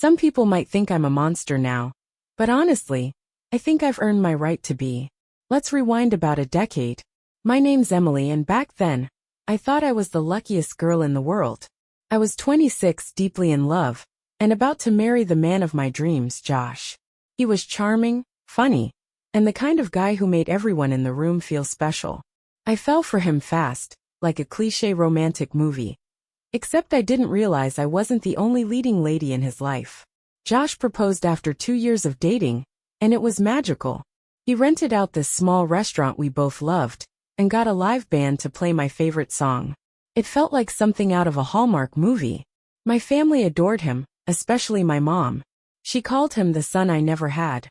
Some people might think I'm a monster now. But honestly, I think I've earned my right to be. Let's rewind about a decade. My name's Emily, and back then, I thought I was the luckiest girl in the world. I was 26, deeply in love, and about to marry the man of my dreams, Josh. He was charming, funny, and the kind of guy who made everyone in the room feel special. I fell for him fast, like a cliché romantic movie. Except I didn't realize I wasn't the only leading lady in his life. Josh proposed after 2 years of dating, and it was magical. He rented out this small restaurant we both loved, and got a live band to play my favorite song. It felt like something out of a Hallmark movie. My family adored him, especially my mom. She called him the son I never had.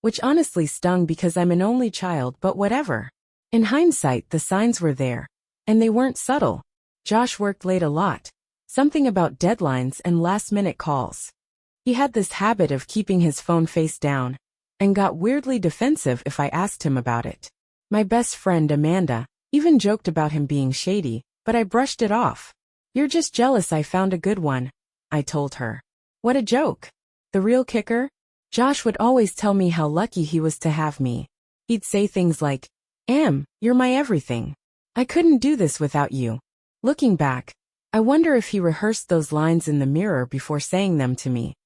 Which honestly stung because I'm an only child, but whatever. In hindsight, the signs were there. And they weren't subtle. Josh worked late a lot. Something about deadlines and last-minute calls. He had this habit of keeping his phone face down, and got weirdly defensive if I asked him about it. My best friend Amanda even joked about him being shady, but I brushed it off. "You're just jealous I found a good one," I told her. What a joke. The real kicker? Josh would always tell me how lucky he was to have me. He'd say things like, "You're my everything. I couldn't do this without you." Looking back, I wonder if he rehearsed those lines in the mirror before saying them to me.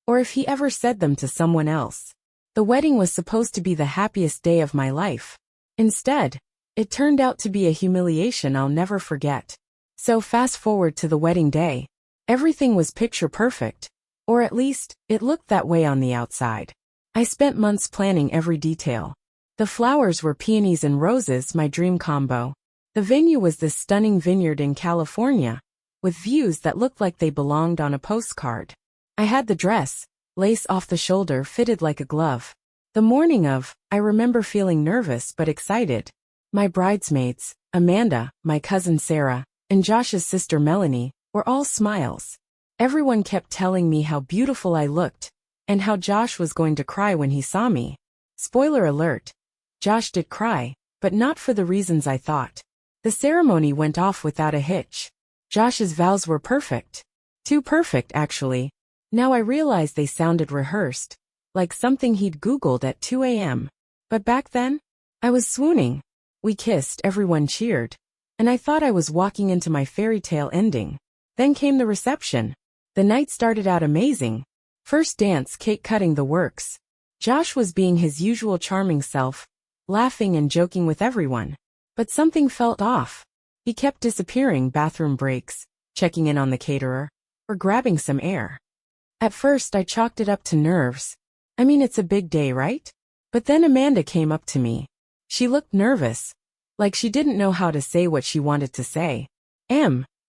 Or if he ever said them to someone else. The wedding was supposed to be the happiest day of my life. Instead, it turned out to be a humiliation I'll never forget. So fast forward to the wedding day. Everything was picture perfect. Or at least, it looked that way on the outside. I spent months planning every detail. The flowers were peonies and roses, my dream combo. The venue was this stunning vineyard in California, with views that looked like they belonged on a postcard. I had the dress, lace off the shoulder, fitted like a glove. The morning of, I remember feeling nervous but excited. My bridesmaids, Amanda, my cousin Sarah, and Josh's sister Melanie, were all smiles. Everyone kept telling me how beautiful I looked, and how Josh was going to cry when he saw me. Spoiler alert. Josh did cry, but not for the reasons I thought. The ceremony went off without a hitch. Josh's vows were perfect. Too perfect, actually. Now I realize they sounded rehearsed, like something he'd Googled at 2 a.m. But back then, I was swooning. We kissed, everyone cheered, and I thought I was walking into my fairy tale ending. Then came the reception. The night started out amazing. First dance, cake cutting, the works. Josh was being his usual charming self, laughing and joking with everyone. But something felt off. He kept disappearing, bathroom breaks, checking in on the caterer, or grabbing some air. At first I chalked it up to nerves. I mean, it's a big day, right? But then Amanda came up to me. She looked nervous, like she didn't know how to say what she wanted to say.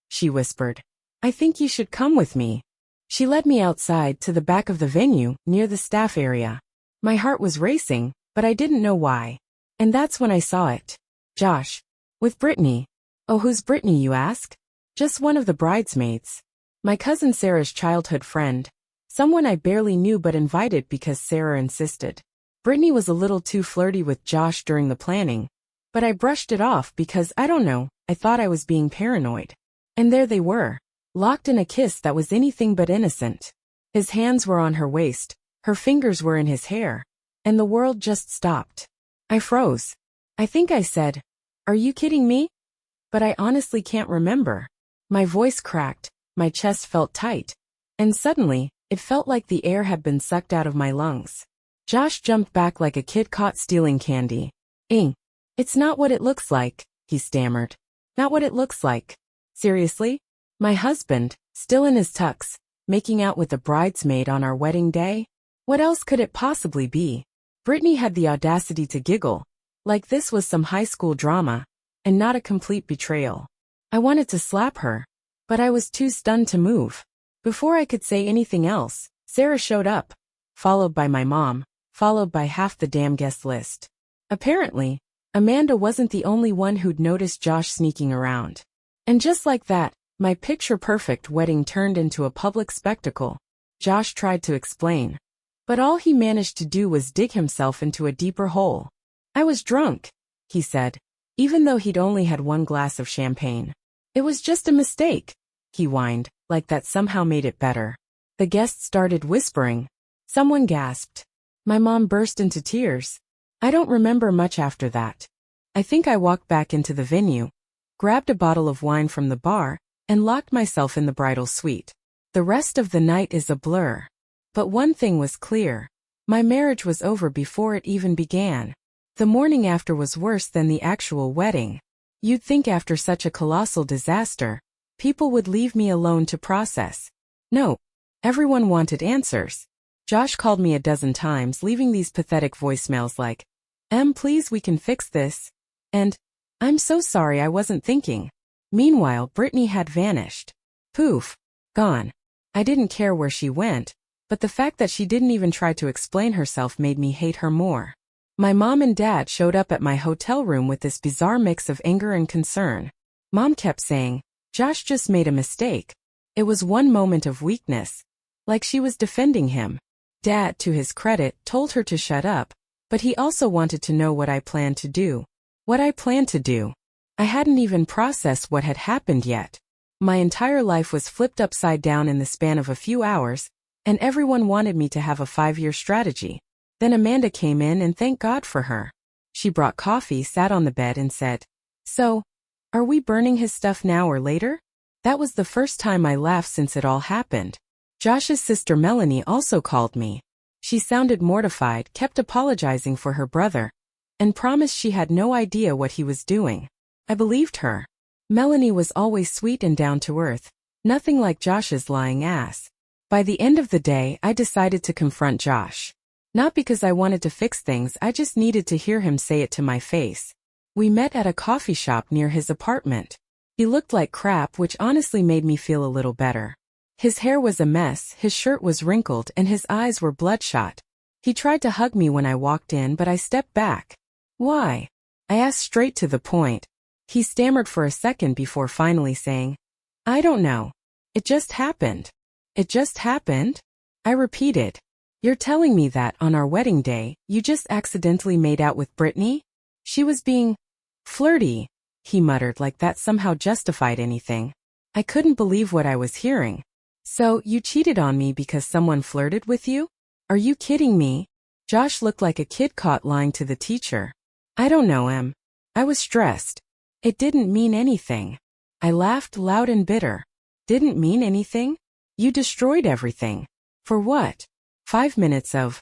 She whispered. "I think you should come with me." She led me outside to the back of the venue, near the staff area. My heart was racing, but I didn't know why. And that's when I saw it. Josh. With Brittany. Oh, who's Brittany, you ask? Just one of the bridesmaids. My cousin Sarah's childhood friend. Someone I barely knew but invited because Sarah insisted. Brittany was a little too flirty with Josh during the planning, but I brushed it off because, I don't know, I thought I was being paranoid. And there they were, locked in a kiss that was anything but innocent. His hands were on her waist, her fingers were in his hair, and the world just stopped. I froze. I think I said, "Are you kidding me?" But I honestly can't remember. My voice cracked, my chest felt tight, and suddenly, it felt like the air had been sucked out of my lungs. Josh jumped back like a kid caught stealing candy. It's not what it looks like," he stammered. "Not what it looks like." Seriously? My husband, still in his tux, making out with a bridesmaid on our wedding day? What else could it possibly be? Brittany had the audacity to giggle, like this was some high school drama, and not a complete betrayal. I wanted to slap her, but I was too stunned to move. Before I could say anything else, Sarah showed up, followed by my mom, followed by half the damn guest list. Apparently, Amanda wasn't the only one who'd noticed Josh sneaking around. And just like that, my picture-perfect wedding turned into a public spectacle. Josh tried to explain, but all he managed to do was dig himself into a deeper hole. "I was drunk," he said, even though he'd only had one glass of champagne. "It was just a mistake," he whined, like that somehow made it better. The guests started whispering. Someone gasped. My mom burst into tears. I don't remember much after that. I think I walked back into the venue, grabbed a bottle of wine from the bar, and locked myself in the bridal suite. The rest of the night is a blur. But one thing was clear. My marriage was over before it even began. The morning after was worse than the actual wedding. You'd think after such a colossal disaster, people would leave me alone to process. No. Everyone wanted answers. Josh called me a dozen times, leaving these pathetic voicemails like, please, we can fix this. And, I'm so sorry, I wasn't thinking. Meanwhile, Brittany had vanished. Poof. Gone. I didn't care where she went, but the fact that she didn't even try to explain herself made me hate her more. My mom and dad showed up at my hotel room with this bizarre mix of anger and concern. Mom kept saying, Josh just made a mistake. It was one moment of weakness. Like she was defending him. Dad, to his credit, told her to shut up, but he also wanted to know what I planned to do. What I planned to do. I hadn't even processed what had happened yet. My entire life was flipped upside down in the span of a few hours, and everyone wanted me to have a 5-year strategy. Then Amanda came in, and thank God for her. She brought coffee, sat on the bed, and said, So, are we burning his stuff now or later? That was the first time I laughed since it all happened. Josh's sister Melanie also called me. She sounded mortified, kept apologizing for her brother, and promised she had no idea what he was doing. I believed her. Melanie was always sweet and down to earth, nothing like Josh's lying ass. By the end of the day, I decided to confront Josh. Not because I wanted to fix things, I just needed to hear him say it to my face. We met at a coffee shop near his apartment. He looked like crap, which honestly made me feel a little better. His hair was a mess, his shirt was wrinkled, and his eyes were bloodshot. He tried to hug me when I walked in, but I stepped back. Why? I asked straight to the point. He stammered for a second before finally saying, I don't know. It just happened. It just happened? I repeated. You're telling me that on our wedding day, you just accidentally made out with Brittany? She was being flirty, he muttered like that somehow justified anything. I couldn't believe what I was hearing. So, you cheated on me because someone flirted with you? Are you kidding me? Josh looked like a kid caught lying to the teacher. I don't know, Em. I was stressed. It didn't mean anything. I laughed loud and bitter. Didn't mean anything? You destroyed everything. For what? 5 minutes of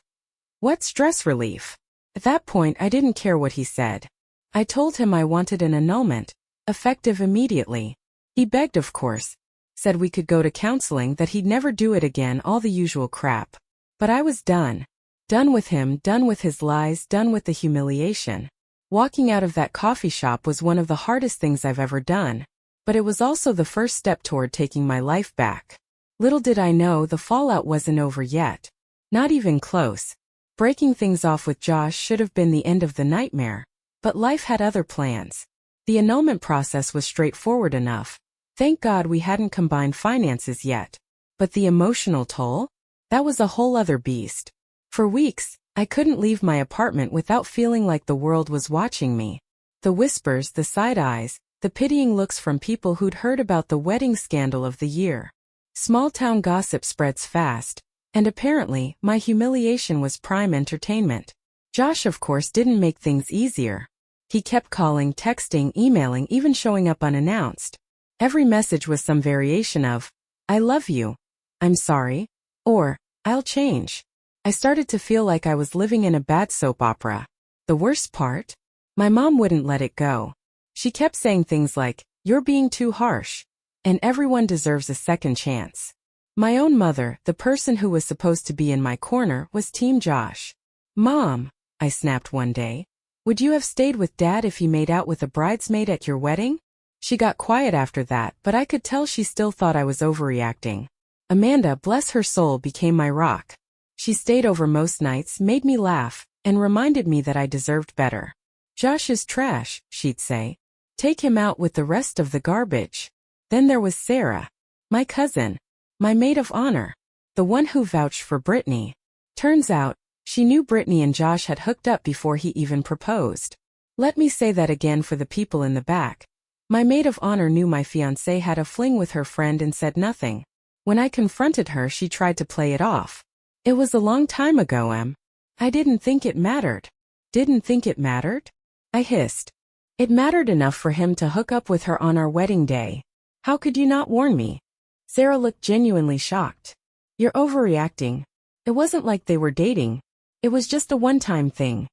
what stress relief? At that point, I didn't care what he said. I told him I wanted an annulment, effective immediately. He begged, of course. Said we could go to counseling, that he'd never do it again, all the usual crap. But I was done. Done with him, done with his lies, done with the humiliation. Walking out of that coffee shop was one of the hardest things I've ever done. But it was also the first step toward taking my life back. Little did I know the fallout wasn't over yet. Not even close. Breaking things off with Josh should have been the end of the nightmare. But life had other plans. The annulment process was straightforward enough. Thank God we hadn't combined finances yet. But the emotional toll? That was a whole other beast. For weeks, I couldn't leave my apartment without feeling like the world was watching me. The whispers, the side eyes, the pitying looks from people who'd heard about the wedding scandal of the year. Small-town gossip spreads fast, and apparently, my humiliation was prime entertainment. Josh, of course, didn't make things easier. He kept calling, texting, emailing, even showing up unannounced. Every message was some variation of, I love you, I'm sorry, or, I'll change. I started to feel like I was living in a bad soap opera. The worst part? My mom wouldn't let it go. She kept saying things like, you're being too harsh, and everyone deserves a second chance. My own mother, the person who was supposed to be in my corner, was Team Josh. Mom, I snapped one day, would you have stayed with Dad if he made out with a bridesmaid at your wedding? She got quiet after that, but I could tell she still thought I was overreacting. Amanda, bless her soul, became my rock. She stayed over most nights, made me laugh, and reminded me that I deserved better. Josh is trash, she'd say. Take him out with the rest of the garbage. Then there was Sarah, my cousin, my maid of honor, the one who vouched for Brittany. Turns out, she knew Brittany and Josh had hooked up before he even proposed. Let me say that again for the people in the back. My maid of honor knew my fiancé had a fling with her friend and said nothing. When I confronted her, she tried to play it off. It was a long time ago, Em. I didn't think it mattered. Didn't think it mattered? I hissed. It mattered enough for him to hook up with her on our wedding day. How could you not warn me? Sarah looked genuinely shocked. You're overreacting. It wasn't like they were dating. It was just a one-time thing.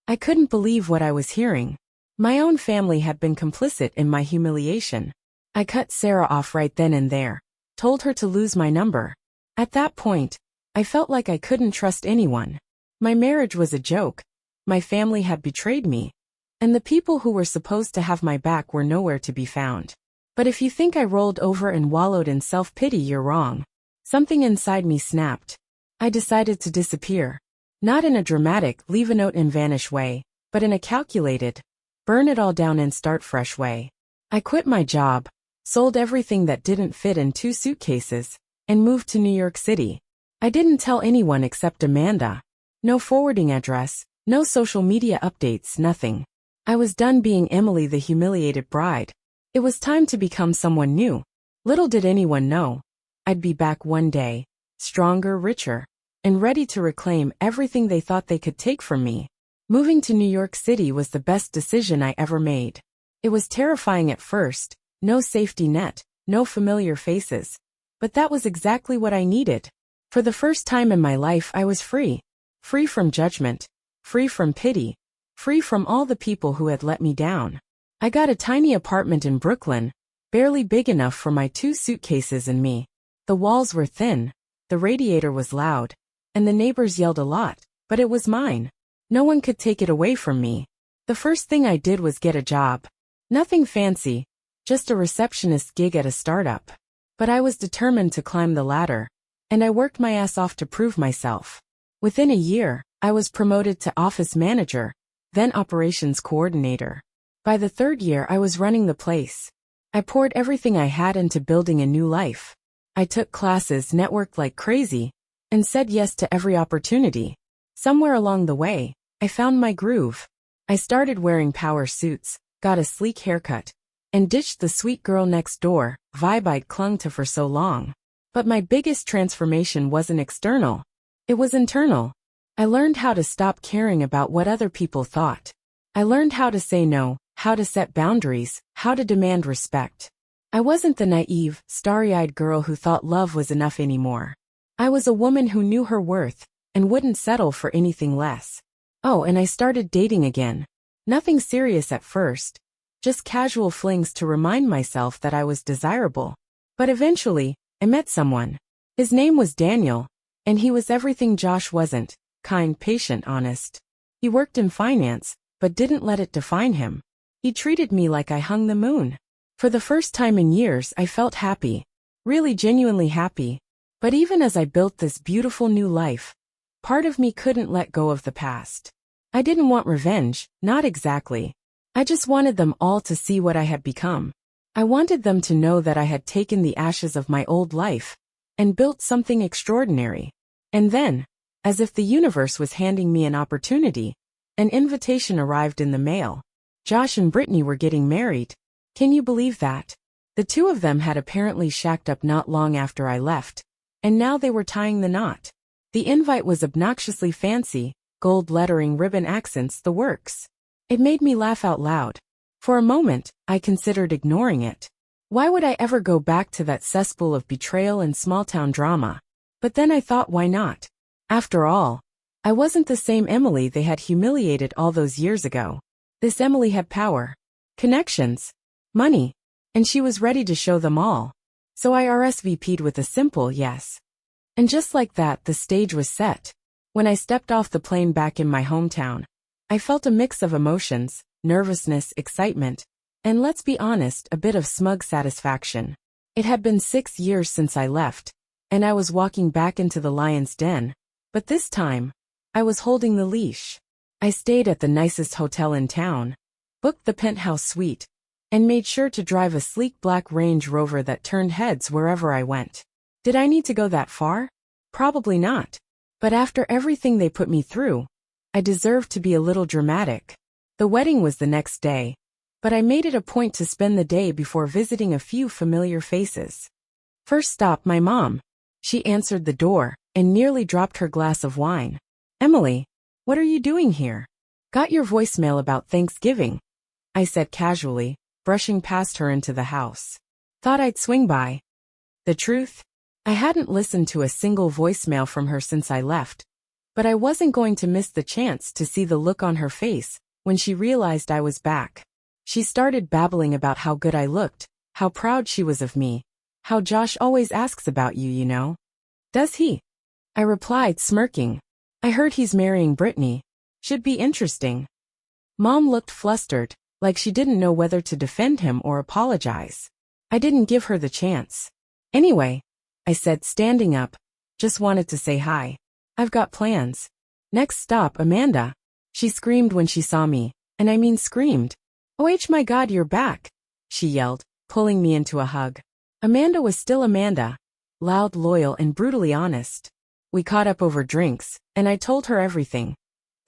I couldn't believe what I was hearing. My own family had been complicit in my humiliation. I cut Sarah off right then and there, told her to lose my number. At that point, I felt like I couldn't trust anyone. My marriage was a joke. My family had betrayed me. And the people who were supposed to have my back were nowhere to be found. But if you think I rolled over and wallowed in self-pity, you're wrong. Something inside me snapped. I decided to disappear. Not in a dramatic, leave a note and vanish way, but in a calculated, burn it all down and start fresh way. I quit my job, sold everything that didn't fit in 2 suitcases, and moved to New York City. I didn't tell anyone except Amanda. No forwarding address, no social media updates, nothing. I was done being Emily the humiliated bride. It was time to become someone new. Little did anyone know. I'd be back one day, stronger, richer, and ready to reclaim everything they thought they could take from me. Moving to New York City was the best decision I ever made. It was terrifying at first, no safety net, no familiar faces. But that was exactly what I needed. For the first time in my life, I was free. Free from judgment. Free from pity. Free from all the people who had let me down. I got a tiny apartment in Brooklyn, barely big enough for my 2 suitcases and me. The walls were thin, the radiator was loud, and the neighbors yelled a lot, but it was mine. No one could take it away from me. The first thing I did was get a job. Nothing fancy, just a receptionist gig at a startup. But I was determined to climb the ladder, and I worked my ass off to prove myself. Within a year, I was promoted to office manager, then operations coordinator. By the 3rd year, I was running the place. I poured everything I had into building a new life. I took classes, networked like crazy, and said yes to every opportunity. Somewhere along the way, I found my groove. I started wearing power suits, got a sleek haircut, and ditched the sweet girl next door vibe I'd clung to for so long. But my biggest transformation wasn't external. It was internal. I learned how to stop caring about what other people thought. I learned how to say no, how to set boundaries, how to demand respect. I wasn't the naive, starry-eyed girl who thought love was enough anymore. I was a woman who knew her worth and wouldn't settle for anything less. Oh, and I started dating again. Nothing serious at first, just casual flings to remind myself that I was desirable. But eventually, I met someone. His name was Daniel, and he was everything Josh wasn't: kind, patient, honest. He worked in finance, but didn't let it define him. He treated me like I hung the moon. For the first time in years, I felt happy. Really genuinely happy. But even as I built this beautiful new life, part of me couldn't let go of the past. I didn't want revenge, not exactly. I just wanted them all to see what I had become. I wanted them to know that I had taken the ashes of my old life and built something extraordinary. And then, as if the universe was handing me an opportunity, an invitation arrived in the mail. Josh and Brittany were getting married. Can you believe that? The 2 of them had apparently shacked up not long after I left, and now they were tying the knot. The invite was obnoxiously fancy, gold lettering, ribbon accents, the works. It made me laugh out loud. For a moment, I considered ignoring it. Why would I ever go back to that cesspool of betrayal and small-town drama? But then I thought, why not? After all, I wasn't the same Emily they had humiliated all those years ago. This Emily had power, connections, money, and she was ready to show them all. So I RSVP'd with a simple yes. And just like that, the stage was set. When I stepped off the plane back in my hometown, I felt a mix of emotions: nervousness, excitement, and let's be honest, a bit of smug satisfaction. It had been 6 years since I left, and I was walking back into the lion's den. But this time, I was holding the leash. I stayed at the nicest hotel in town, booked the penthouse suite, and made sure to drive a sleek black Range Rover that turned heads wherever I went. Did I need to go that far? Probably not. But after everything they put me through, I deserved to be a little dramatic. The wedding was the next day, but I made it a point to spend the day before visiting a few familiar faces. First stop, my mom. She answered the door and nearly dropped her glass of wine. Emily, what are you doing here? Got your voicemail about Thanksgiving, I said casually, brushing past her into the house. Thought I'd swing by. The truth? I hadn't listened to a single voicemail from her since I left, but I wasn't going to miss the chance to see the look on her face when she realized I was back. She started babbling about how good I looked, how proud she was of me, how Josh always asks about you, you know. Does he? I replied, smirking. I heard he's marrying Brittany. Should be interesting. Mom looked flustered, like she didn't know whether to defend him or apologize. I didn't give her the chance. Anyway, I said, standing up, just wanted to say hi. I've got plans. Next stop, Amanda. She screamed when she saw me, and I mean screamed. Oh my God, you're back, she yelled, pulling me into a hug. Amanda was still Amanda. Loud, loyal, and brutally honest. We caught up over drinks, and I told her everything.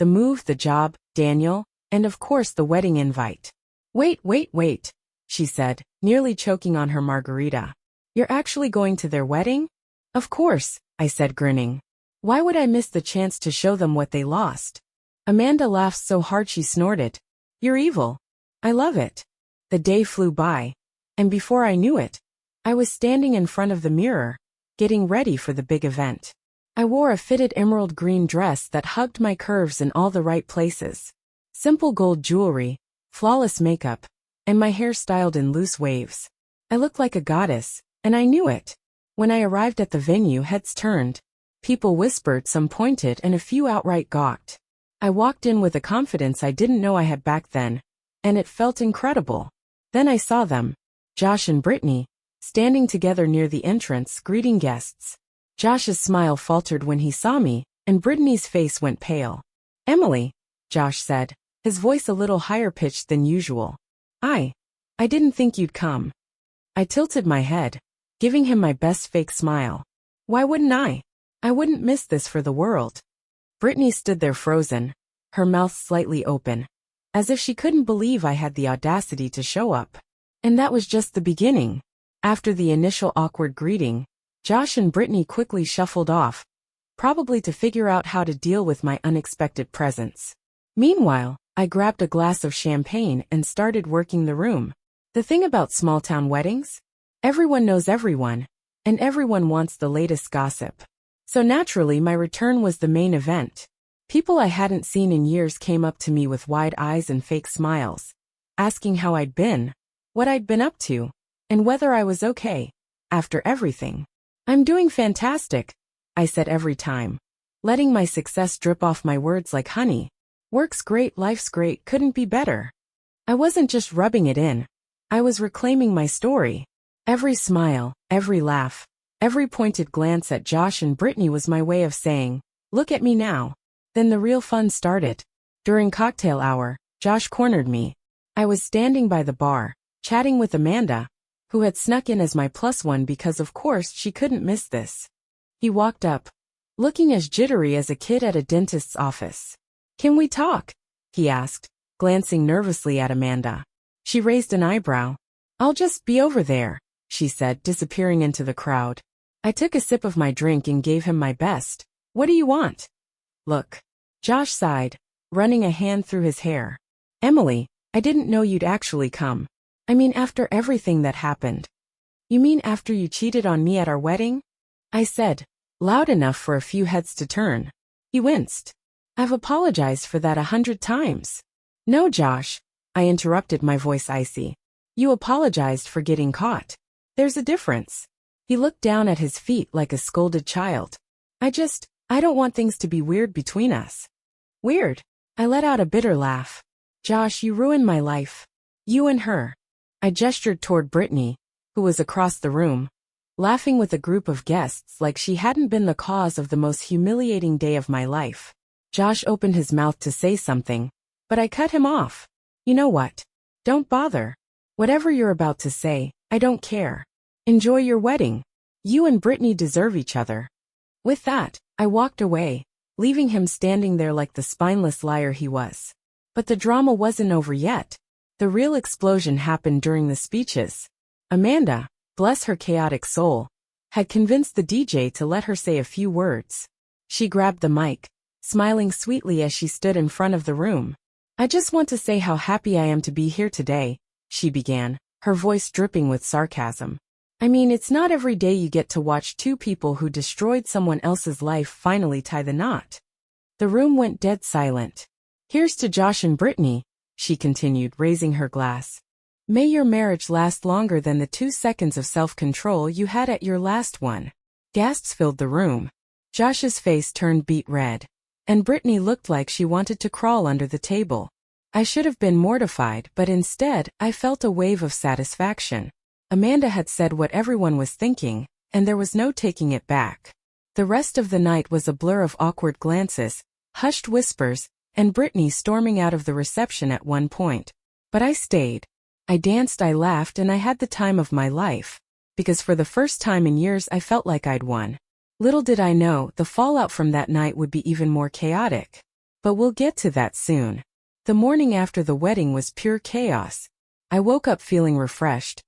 The move, the job, Daniel, and of course the wedding invite. Wait, she said, nearly choking on her margarita. You're actually going to their wedding? Of course, I said, grinning. Why would I miss the chance to show them what they lost? Amanda laughed so hard she snorted. You're evil. I love it. The day flew by, and before I knew it, I was standing in front of the mirror, getting ready for the big event. I wore a fitted emerald green dress that hugged my curves in all the right places. Simple gold jewelry, flawless makeup, and my hair styled in loose waves. I looked like a goddess, and I knew it. When I arrived at the venue, heads turned. People whispered, some pointed, and a few outright gawked. I walked in with a confidence I didn't know I had back then, and it felt incredible. Then I saw them, Josh and Brittany, standing together near the entrance, greeting guests. Josh's smile faltered when he saw me, and Brittany's face went pale. Emily, Josh said, his voice a little higher pitched than usual. I didn't think you'd come. I tilted my head, giving him my best fake smile. Why wouldn't I? I wouldn't miss this for the world. Brittany stood there frozen, her mouth slightly open, as if she couldn't believe I had the audacity to show up. And that was just the beginning. After the initial awkward greeting, Josh and Brittany quickly shuffled off, probably to figure out how to deal with my unexpected presence. Meanwhile, I grabbed a glass of champagne and started working the room. The thing about small-town weddings? Everyone knows everyone, and everyone wants the latest gossip. So naturally, my return was the main event. People I hadn't seen in years came up to me with wide eyes and fake smiles, asking how I'd been, what I'd been up to, and whether I was okay, after everything. I'm doing fantastic, I said every time, letting my success drip off my words like honey. Work's great, life's great, couldn't be better. I wasn't just rubbing it in. I was reclaiming my story. Every smile, every laugh, every pointed glance at Josh and Brittany was my way of saying, look at me now. Then the real fun started. During cocktail hour, Josh cornered me. I was standing by the bar, chatting with Amanda, who had snuck in as my +1 because of course she couldn't miss this. He walked up, looking as jittery as a kid at a dentist's office. Can we talk? He asked, glancing nervously at Amanda. She raised an eyebrow. I'll just be over there, she said, disappearing into the crowd. I took a sip of my drink and gave him my best. What do you want? Look. Josh sighed, running a hand through his hair. Emily, I didn't know you'd actually come. I mean, after everything that happened. You mean after you cheated on me at our wedding? I said, loud enough for a few heads to turn. He winced. I've apologized for that 100 times. No, Josh, I interrupted, my voice icy. You apologized for getting caught. There's a difference. He looked down at his feet like a scolded child. I don't want things to be weird between us. Weird? I let out a bitter laugh. Josh, you ruined my life. You and her. I gestured toward Brittany, who was across the room, laughing with a group of guests like she hadn't been the cause of the most humiliating day of my life. Josh opened his mouth to say something, but I cut him off. You know what? Don't bother. Whatever you're about to say, I don't care. Enjoy your wedding. You and Brittany deserve each other. With that, I walked away, leaving him standing there like the spineless liar he was. But the drama wasn't over yet. The real explosion happened during the speeches. Amanda, bless her chaotic soul, had convinced the DJ to let her say a few words. She grabbed the mic, smiling sweetly as she stood in front of the room. "I just want to say how happy I am to be here today," she began, her voice dripping with sarcasm. "I mean, it's not every day you get to watch two people who destroyed someone else's life finally tie the knot." The room went dead silent. "Here's to Josh and Brittany," she continued, raising her glass. "May your marriage last longer than the 2 seconds of self-control you had at your last one." Gasps filled the room. Josh's face turned beet red, and Brittany looked like she wanted to crawl under the table. I should have been mortified, but instead, I felt a wave of satisfaction. Amanda had said what everyone was thinking, and there was no taking it back. The rest of the night was a blur of awkward glances, hushed whispers, and Brittany storming out of the reception at one point. But I stayed. I danced, I laughed, and I had the time of my life. Because for the first time in years I felt like I'd won. Little did I know, the fallout from that night would be even more chaotic. But we'll get to that soon. The morning after the wedding was pure chaos. I woke up feeling refreshed.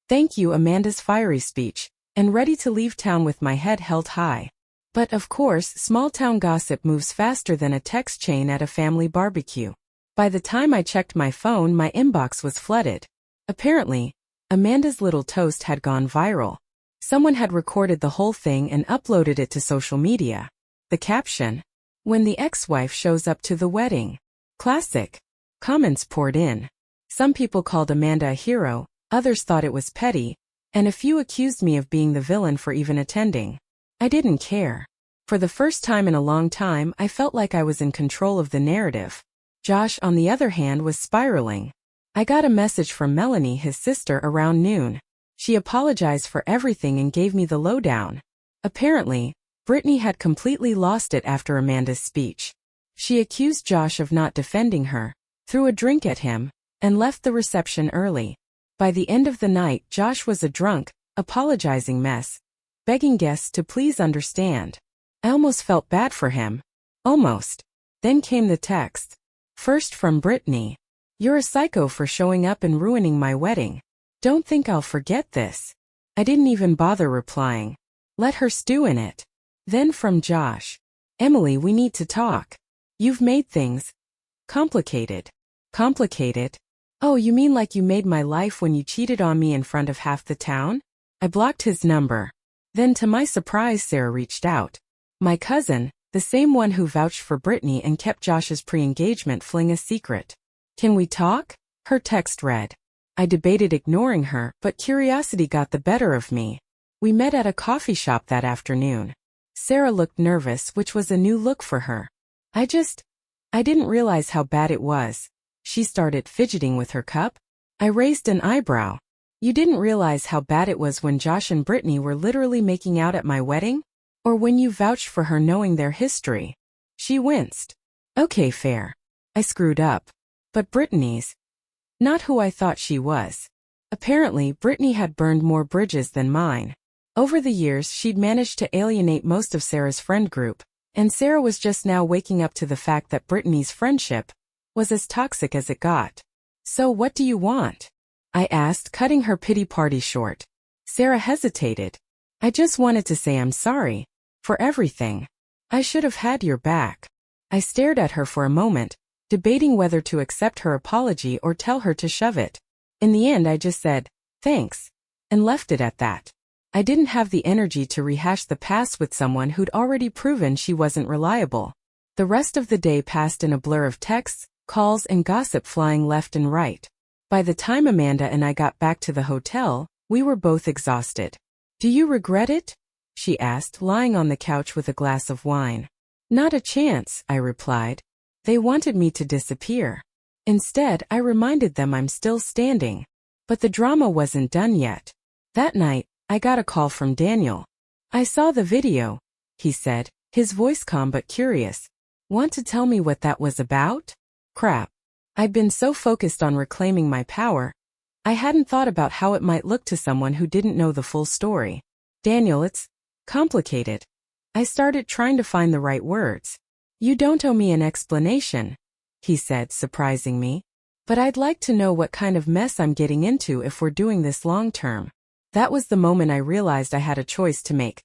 Thank you, Amanda's fiery speech, and ready to leave town with my head held high. But of course, small-town gossip moves faster than a text chain at a family barbecue. By the time I checked my phone, my inbox was flooded. Apparently, Amanda's little toast had gone viral. Someone had recorded the whole thing and uploaded it to social media. The caption: "When the ex-wife shows up to the wedding." Classic. Comments poured in. Some people called Amanda a hero, others thought it was petty, and a few accused me of being the villain for even attending. I didn't care. For the first time in a long time, I felt like I was in control of the narrative. Josh, on the other hand, was spiraling. I got a message from Melanie, his sister, around noon. She apologized for everything and gave me the lowdown. Apparently, Brittany had completely lost it after Amanda's speech. She accused Josh of not defending her, threw a drink at him, and left the reception early. By the end of the night, Josh was a drunk, apologizing mess, begging guests to please understand. I almost felt bad for him. Almost. Then came the text. First from Brittany. "You're a psycho for showing up and ruining my wedding. Don't think I'll forget this." I didn't even bother replying. Let her stew in it. Then from Josh. "Emily, we need to talk. You've made things complicated." Complicated? Oh, you mean like you made my life when you cheated on me in front of half the town? I blocked his number. Then to my surprise, Sarah reached out. My cousin, the same one who vouched for Brittany and kept Josh's pre-engagement fling a secret. "Can we talk?" her text read. I debated ignoring her, but curiosity got the better of me. We met at a coffee shop that afternoon. Sarah looked nervous, which was a new look for her. I didn't realize how bad it was. She started fidgeting with her cup. I raised an eyebrow. "You didn't realize how bad it was when Josh and Brittany were literally making out at my wedding? Or when you vouched for her knowing their history?" She winced. "Okay, fair. I screwed up. But Brittany's not who I thought she was." Apparently, Brittany had burned more bridges than mine. Over the years, she'd managed to alienate most of Sarah's friend group, and Sarah was just now waking up to the fact that Brittany's friendship was as toxic as it got. "So what do you want?" I asked, cutting her pity party short. Sarah hesitated. "I just wanted to say I'm sorry. For everything. I should have had your back." I stared at her for a moment, debating whether to accept her apology or tell her to shove it. In the end, I just said, "Thanks," and left it at that. I didn't have the energy to rehash the past with someone who'd already proven she wasn't reliable. The rest of the day passed in a blur of texts, calls, and gossip flying left and right. By the time Amanda and I got back to the hotel, we were both exhausted. "Do you regret it?" she asked, lying on the couch with a glass of wine. "Not a chance," I replied. "They wanted me to disappear. Instead, I reminded them I'm still standing. But the drama wasn't done yet." That night, I got a call from Daniel. "I saw the video," he said, his voice calm but curious. "Want to tell me what that was about?" Crap. I'd been so focused on reclaiming my power, I hadn't thought about how it might look to someone who didn't know the full story. "Daniel, it's complicated." I started trying to find the right words. "You don't owe me an explanation," he said, surprising me. "But I'd like to know what kind of mess I'm getting into if we're doing this long term." That was the moment I realized I had a choice to make.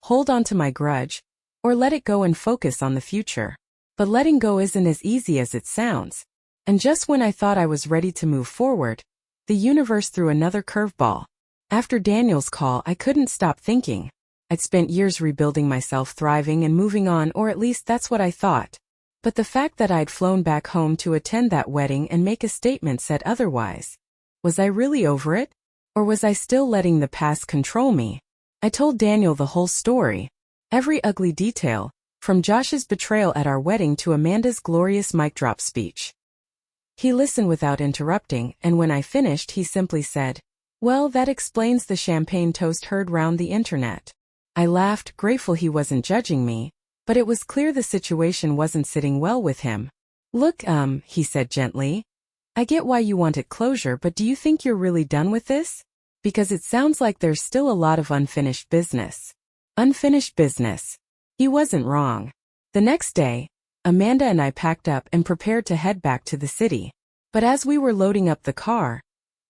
Hold on to my grudge, or let it go and focus on the future. But letting go isn't as easy as it sounds. And just when I thought I was ready to move forward, the universe threw another curveball. After Daniel's call, I couldn't stop thinking. I'd spent years rebuilding myself, thriving and moving on, or at least that's what I thought. But the fact that I'd flown back home to attend that wedding and make a statement said otherwise. Was I really over it? Or was I still letting the past control me? I told Daniel the whole story. Every ugly detail, from Josh's betrayal at our wedding to Amanda's glorious mic drop speech. He listened without interrupting, and when I finished he simply said, "Well, that explains the champagne toast heard round the internet." I laughed, grateful he wasn't judging me, but it was clear the situation wasn't sitting well with him. "Look, he said gently, I get why you wanted closure, but do you think you're really done with this? Because it sounds like there's still a lot of unfinished business." Unfinished business. He wasn't wrong. The next day, Amanda and I packed up and prepared to head back to the city. But as we were loading up the car,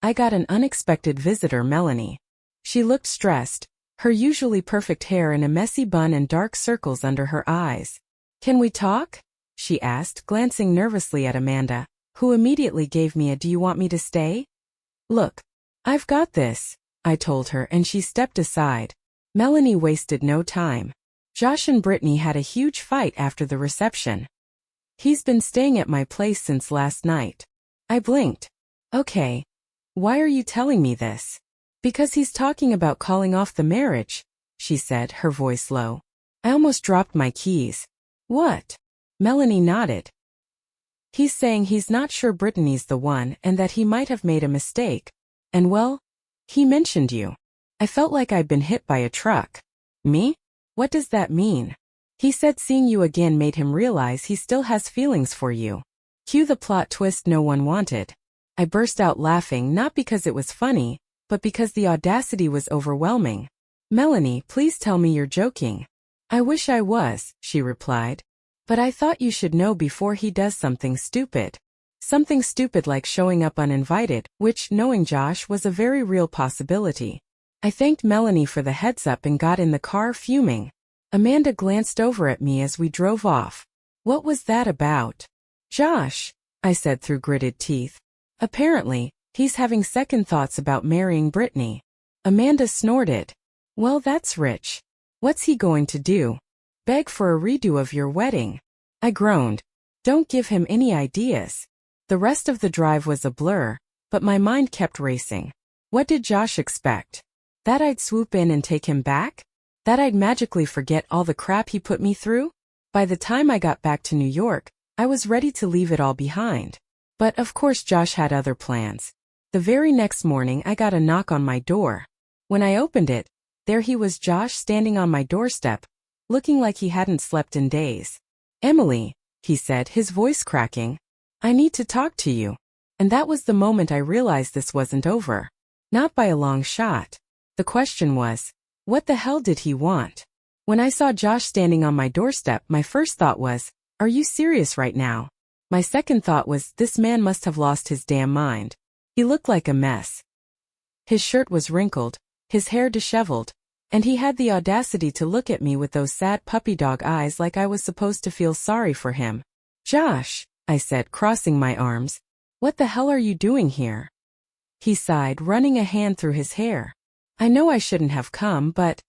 I got an unexpected visitor, Melanie. She looked stressed, her usually perfect hair in a messy bun and dark circles under her eyes. "Can we talk?" she asked, glancing nervously at Amanda, who immediately gave me a "Do you want me to stay?" "Look, I've got this," I told her, and she stepped aside. Melanie wasted no time. "Josh and Brittany had a huge fight after the reception. He's been staying at my place since last night." I blinked. "Okay. Why are you telling me this?" "Because he's talking about calling off the marriage," she said, her voice low. I almost dropped my keys. "What?" Melanie nodded. "He's saying he's not sure Brittany's the one and that he might have made a mistake. And well, he mentioned you." I felt like I'd been hit by a truck. "Me? What does that mean?" "He said seeing you again made him realize he still has feelings for you." Cue the plot twist no one wanted. I burst out laughing, not because it was funny, but because the audacity was overwhelming. "Melanie, please tell me you're joking." "I wish I was," she replied. "But I thought you should know before he does something stupid." Something stupid like showing up uninvited, which, knowing Josh, was a very real possibility. I thanked Melanie for the heads up and got in the car fuming. Amanda glanced over at me as we drove off. "What was that about?" "Josh," I said through gritted teeth. "Apparently, he's having second thoughts about marrying Brittany." Amanda snorted. "Well, that's rich. What's he going to do? Beg for a redo of your wedding?" I groaned. Don't give him any ideas. The rest of the drive was a blur, but my mind kept racing. What did Josh expect? That I'd swoop in and take him back? That I'd magically forget all the crap he put me through? By the time I got back to New York, I was ready to leave it all behind. But of course Josh had other plans. The very next morning I got a knock on my door. When I opened it, there he was, Josh, standing on my doorstep, looking like he hadn't slept in days. "Emily," he said, his voice cracking, "I need to talk to you." And that was the moment I realized this wasn't over. Not by a long shot. The question was, what the hell did he want? When I saw Josh standing on my doorstep, my first thought was, are you serious right now? My second thought was, this man must have lost his damn mind. He looked like a mess. His shirt was wrinkled, his hair disheveled, and he had the audacity to look at me with those sad puppy dog eyes like I was supposed to feel sorry for him. "Josh," I said, crossing my arms, "what the hell are you doing here?" He sighed, running a hand through his hair. "I know I shouldn't have come, but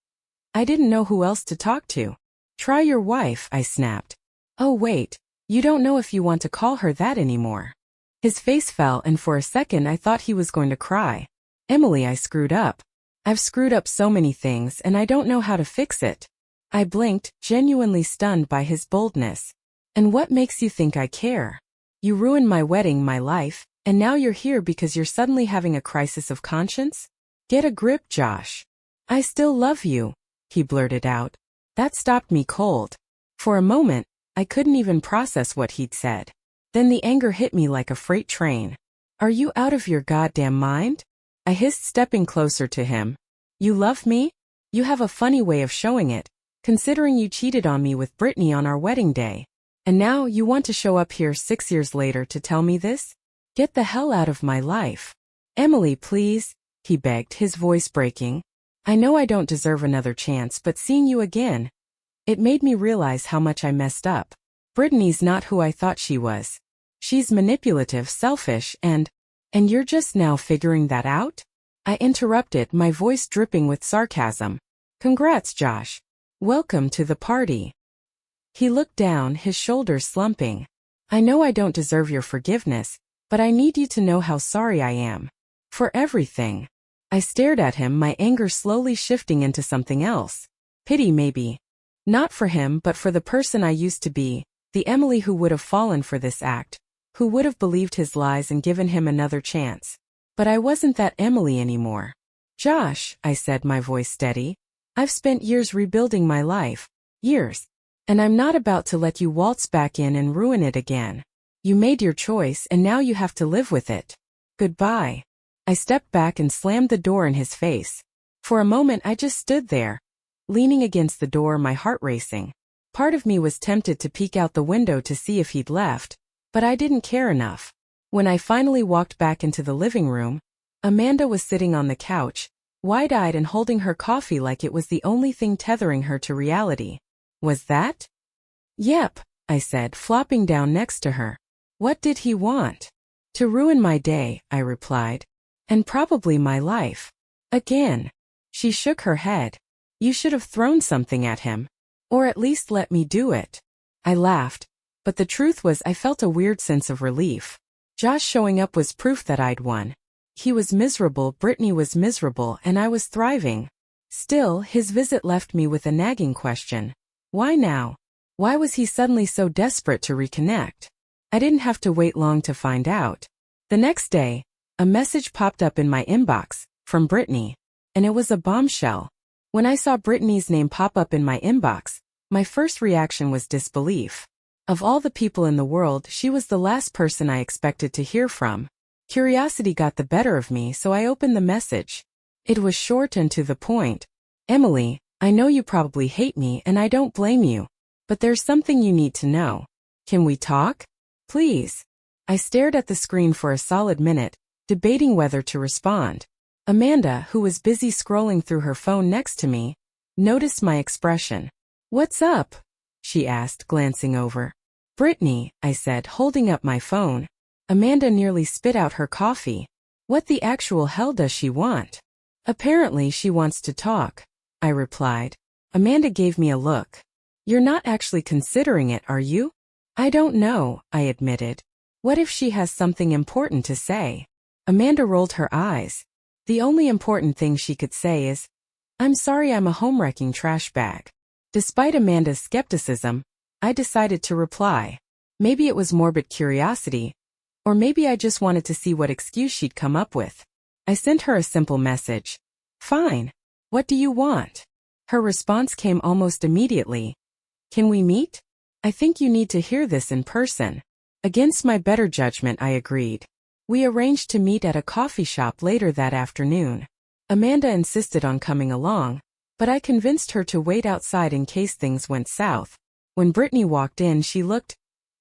I didn't know who else to talk to." "Try your wife," I snapped. "Oh wait, you don't know if you want to call her that anymore." His face fell, and for a second I thought he was going to cry. "Emily, I screwed up. I've screwed up so many things and I don't know how to fix it." I blinked, genuinely stunned by his boldness. "And what makes you think I care? You ruined my wedding, my life, and now you're here because you're suddenly having a crisis of conscience? Get a grip, Josh." "I still love you," he blurted out. That stopped me cold. For a moment, I couldn't even process what he'd said. Then the anger hit me like a freight train. "Are you out of your goddamn mind?" I hissed, stepping closer to him. "You love me? You have a funny way of showing it, considering you cheated on me with Brittany on our wedding day. And now you want to show up here 6 years later to tell me this? Get the hell out of my life." "Emily, please," he begged, his voice breaking. I know I don't deserve another chance, but seeing you again, it made me realize how much I messed up. Brittany's not who I thought she was. She's manipulative, selfish, and you're just now figuring that out? I interrupted, my voice dripping with sarcasm. Congrats, Josh. Welcome to the party. He looked down, his shoulders slumping. I know I don't deserve your forgiveness, but I need you to know how sorry I am. For everything. I stared at him, my anger slowly shifting into something else. Pity, maybe. Not for him, but for the person I used to be, the Emily who would have fallen for this act, who would have believed his lies and given him another chance. But I wasn't that Emily anymore. Josh, I said, my voice steady. I've spent years rebuilding my life. Years. And I'm not about to let you waltz back in and ruin it again. You made your choice and now you have to live with it. Goodbye. I stepped back and slammed the door in his face. For a moment I just stood there, leaning against the door, my heart racing. Part of me was tempted to peek out the window to see if he'd left, but I didn't care enough. When I finally walked back into the living room, Amanda was sitting on the couch, wide-eyed and holding her coffee like it was the only thing tethering her to reality. Was that? Yep, I said, flopping down next to her. What did he want? To ruin my day, I replied. And probably my life. Again. She shook her head. You should have thrown something at him. Or at least let me do it. I laughed. But the truth was I felt a weird sense of relief. Josh showing up was proof that I'd won. He was miserable, Brittany was miserable, and I was thriving. Still, his visit left me with a nagging question. Why now? Why was he suddenly so desperate to reconnect? I didn't have to wait long to find out. The next day, a message popped up in my inbox, from Brittany. And it was a bombshell. When I saw Brittany's name pop up in my inbox, my first reaction was disbelief. Of all the people in the world, she was the last person I expected to hear from. Curiosity got the better of me, so I opened the message. It was short and to the point. Emily, I know you probably hate me and I don't blame you. But there's something you need to know. Can we talk? Please. I stared at the screen for a solid minute, debating whether to respond. Amanda, who was busy scrolling through her phone next to me, noticed my expression. What's up? She asked, glancing over. Brittany, I said, holding up my phone. Amanda nearly spit out her coffee. What the actual hell does she want? Apparently she wants to talk, I replied. Amanda gave me a look. You're not actually considering it, are you? I don't know, I admitted. What if she has something important to say? Amanda rolled her eyes. The only important thing she could say is, I'm sorry, I'm a home-wrecking trash bag. Despite Amanda's skepticism, I decided to reply. Maybe it was morbid curiosity, or maybe I just wanted to see what excuse she'd come up with. I sent her a simple message. Fine. What do you want? Her response came almost immediately. Can we meet? I think you need to hear this in person. Against my better judgment, I agreed. We arranged to meet at a coffee shop later that afternoon. Amanda insisted on coming along, but I convinced her to wait outside in case things went south. When Brittany walked in, she looked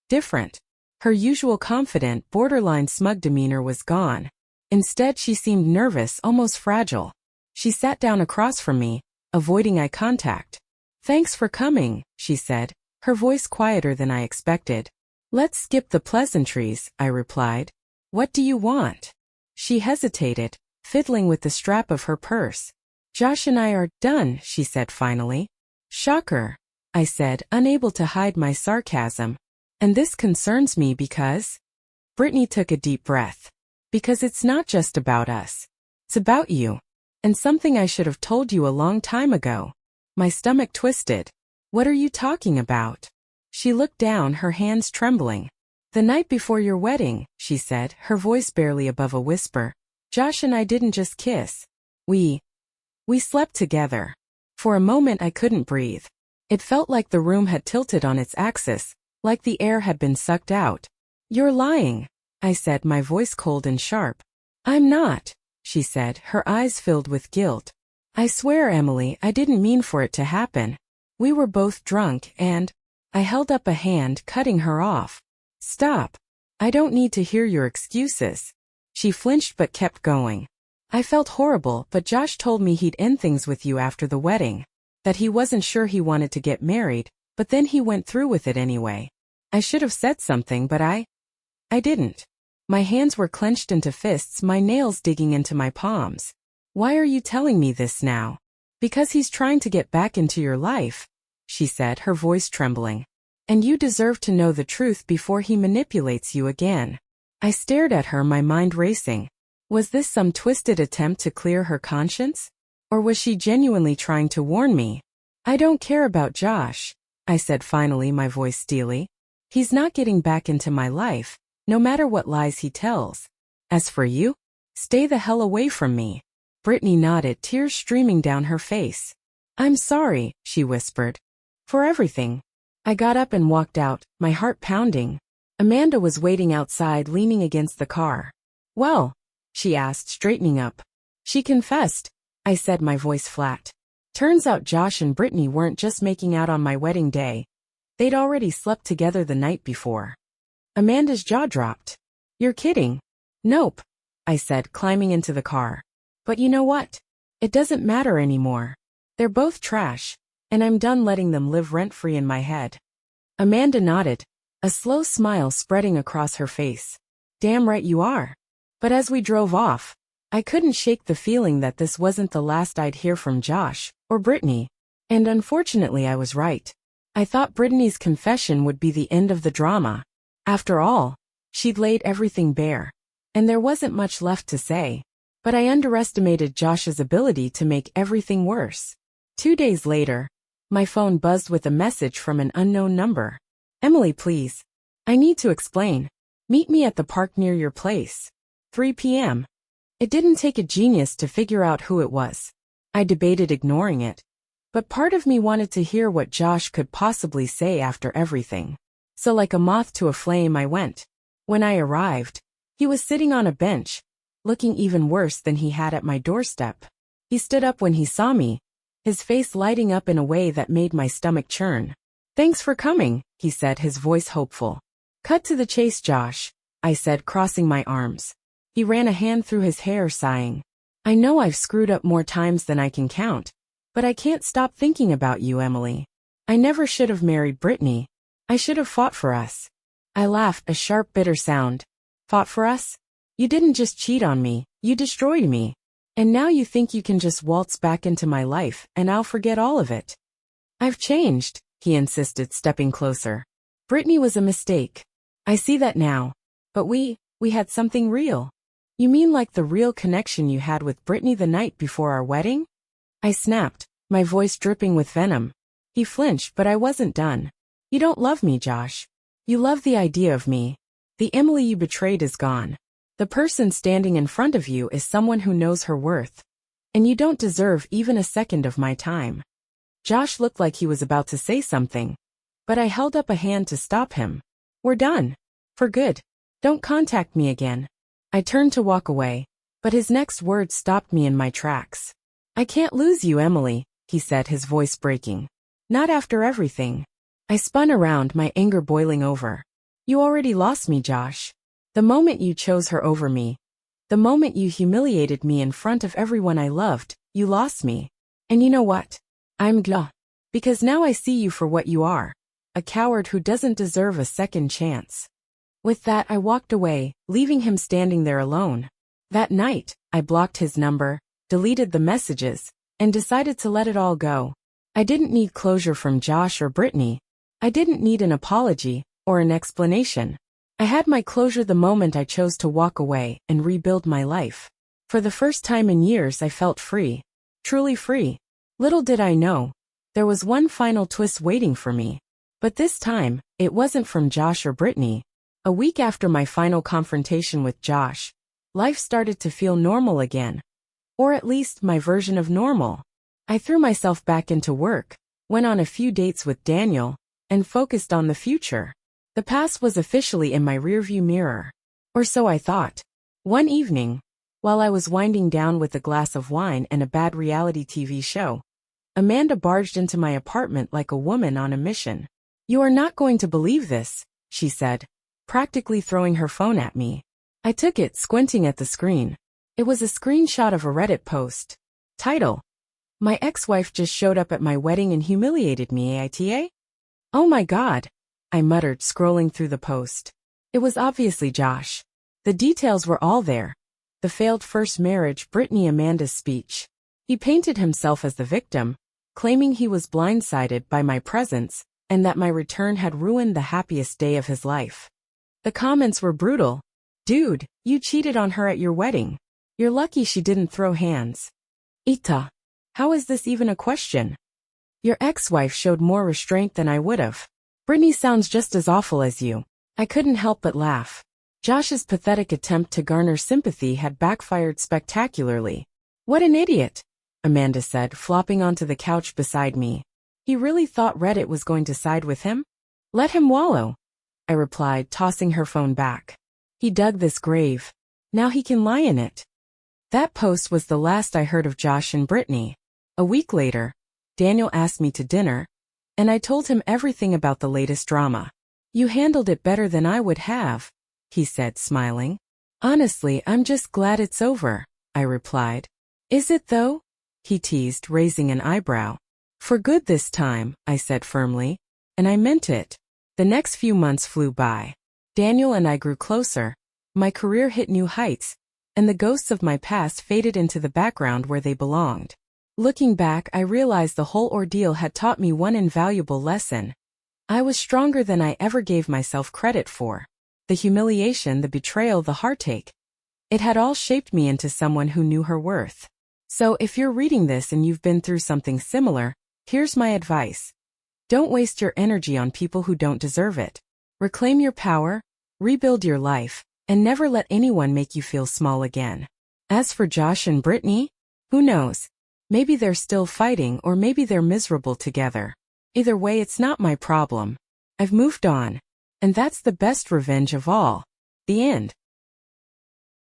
different. Her usual confident, borderline smug demeanor was gone. Instead, she seemed nervous, almost fragile. She sat down across from me, avoiding eye contact. Thanks for coming, she said, her voice quieter than I expected. Let's skip the pleasantries, I replied. What do you want? She hesitated, fiddling with the strap of her purse. Josh and I are done, she said finally. Shocker, I said, unable to hide my sarcasm. And this concerns me because... Brittany took a deep breath. Because it's not just about us. It's about you. And something I should have told you a long time ago. My stomach twisted. What are you talking about? She looked down, her hands trembling. The night before your wedding, she said, her voice barely above a whisper. Josh and I didn't just kiss. We slept together. For a moment I couldn't breathe. It felt like the room had tilted on its axis, like the air had been sucked out. You're lying, I said, my voice cold and sharp. I'm not, she said, her eyes filled with guilt. I swear, Emily, I didn't mean for it to happen. We were both drunk and... I held up a hand, cutting her off. Stop. I don't need to hear your excuses. She flinched but kept going. I felt horrible, but Josh told me he'd end things with you after the wedding. That he wasn't sure he wanted to get married, but then he went through with it anyway. I should have said something, but I didn't. My hands were clenched into fists, my nails digging into my palms. Why are you telling me this now? Because he's trying to get back into your life, she said, her voice trembling. And you deserve to know the truth before he manipulates you again. I stared at her, my mind racing. Was this some twisted attempt to clear her conscience? Or was she genuinely trying to warn me? I don't care about Josh, I said finally, my voice steely. He's not getting back into my life, no matter what lies he tells. As for you, stay the hell away from me. Brittany nodded, tears streaming down her face. I'm sorry, she whispered. For everything. I got up and walked out, my heart pounding. Amanda was waiting outside, leaning against the car. Well, she asked, straightening up. She confessed, I said, my voice flat. Turns out Josh and Brittany weren't just making out on my wedding day. They'd already slept together the night before. Amanda's jaw dropped. You're kidding. Nope, I said, climbing into the car. But you know what? It doesn't matter anymore. They're both trash, and I'm done letting them live rent-free in my head. Amanda nodded, a slow smile spreading across her face. Damn right you are. But as we drove off, I couldn't shake the feeling that this wasn't the last I'd hear from Josh or Brittany. And unfortunately I was right. I thought Brittany's confession would be the end of the drama. After all, she'd laid everything bare. And there wasn't much left to say. But I underestimated Josh's ability to make everything worse. 2 days later, my phone buzzed with a message from an unknown number. Emily, please. I need to explain. Meet me at the park near your place. 3 p.m. It didn't take a genius to figure out who it was. I debated ignoring it. But part of me wanted to hear what Josh could possibly say after everything. So like a moth to a flame I went. When I arrived, he was sitting on a bench, looking even worse than he had at my doorstep. He stood up when he saw me, his face lighting up in a way that made my stomach churn. Thanks for coming, he said, his voice hopeful. Cut to the chase, Josh, I said, crossing my arms. He ran a hand through his hair, sighing. I know I've screwed up more times than I can count, but I can't stop thinking about you, Emily. I never should have married Brittany. I should have fought for us. I laughed, a sharp, bitter sound. Fought for us? You didn't just cheat on me, you destroyed me. And now you think you can just waltz back into my life and I'll forget all of it. I've changed, he insisted, stepping closer. Brittany was a mistake. I see that now. But we had something real. You mean like the real connection you had with Brittany the night before our wedding? I snapped, my voice dripping with venom. He flinched, but I wasn't done. You don't love me, Josh. You love the idea of me. The Emily you betrayed is gone. The person standing in front of you is someone who knows her worth. And you don't deserve even a second of my time. Josh looked like he was about to say something, but I held up a hand to stop him. We're done. For good. Don't contact me again. I turned to walk away, but his next words stopped me in my tracks. I can't lose you, Emily, he said, his voice breaking. Not after everything. I spun around, my anger boiling over. You already lost me, Josh. The moment you chose her over me. The moment you humiliated me in front of everyone I loved, you lost me. And you know what? I'm glad. Because now I see you for what you are. A coward who doesn't deserve a second chance. With that, I walked away, leaving him standing there alone. That night, I blocked his number, deleted the messages, and decided to let it all go. I didn't need closure from Josh or Brittany. I didn't need an apology or an explanation. I had my closure the moment I chose to walk away and rebuild my life. For the first time in years, I felt free. Truly free. Little did I know, there was one final twist waiting for me. But this time, it wasn't from Josh or Brittany. A week after my final confrontation with Josh, life started to feel normal again. Or at least my version of normal. I threw myself back into work, went on a few dates with Daniel, and focused on the future. The past was officially in my rearview mirror. Or so I thought. One evening, while I was winding down with a glass of wine and a bad reality TV show, Amanda barged into my apartment like a woman on a mission. You are not going to believe this, she said, practically throwing her phone at me. I took it, squinting at the screen. It was a screenshot of a Reddit post. Title: My ex-wife just showed up at my wedding and humiliated me, AITA? Oh my god, I muttered, scrolling through the post. It was obviously Josh. The details were all there. The failed first marriage, Brittany Amanda's speech. He painted himself as the victim, claiming he was blindsided by my presence and that my return had ruined the happiest day of his life. The comments were brutal. Dude, you cheated on her at your wedding. You're lucky she didn't throw hands. Ita. How is this even a question? Your ex-wife showed more restraint than I would've. Brittany sounds just as awful as you. I couldn't help but laugh. Josh's pathetic attempt to garner sympathy had backfired spectacularly. What an idiot, Amanda said, flopping onto the couch beside me. He really thought Reddit was going to side with him? Let him wallow, I replied, tossing her phone back. He dug this grave. Now he can lie in it. That post was the last I heard of Josh and Brittany. A week later, Daniel asked me to dinner, and I told him everything about the latest drama. You handled it better than I would have, he said, smiling. Honestly, I'm just glad it's over, I replied. Is it though? He teased, raising an eyebrow. For good this time, I said firmly, and I meant it. The next few months flew by. Daniel and I grew closer. My career hit new heights, and the ghosts of my past faded into the background where they belonged. Looking back, I realized the whole ordeal had taught me one invaluable lesson. I was stronger than I ever gave myself credit for. The humiliation, the betrayal, the heartache. It had all shaped me into someone who knew her worth. So if you're reading this and you've been through something similar, here's my advice. Don't waste your energy on people who don't deserve it. Reclaim your power, rebuild your life, and never let anyone make you feel small again. As for Josh and Brittany, who knows? Maybe they're still fighting, or maybe they're miserable together. Either way, it's not my problem. I've moved on. And that's the best revenge of all. The end.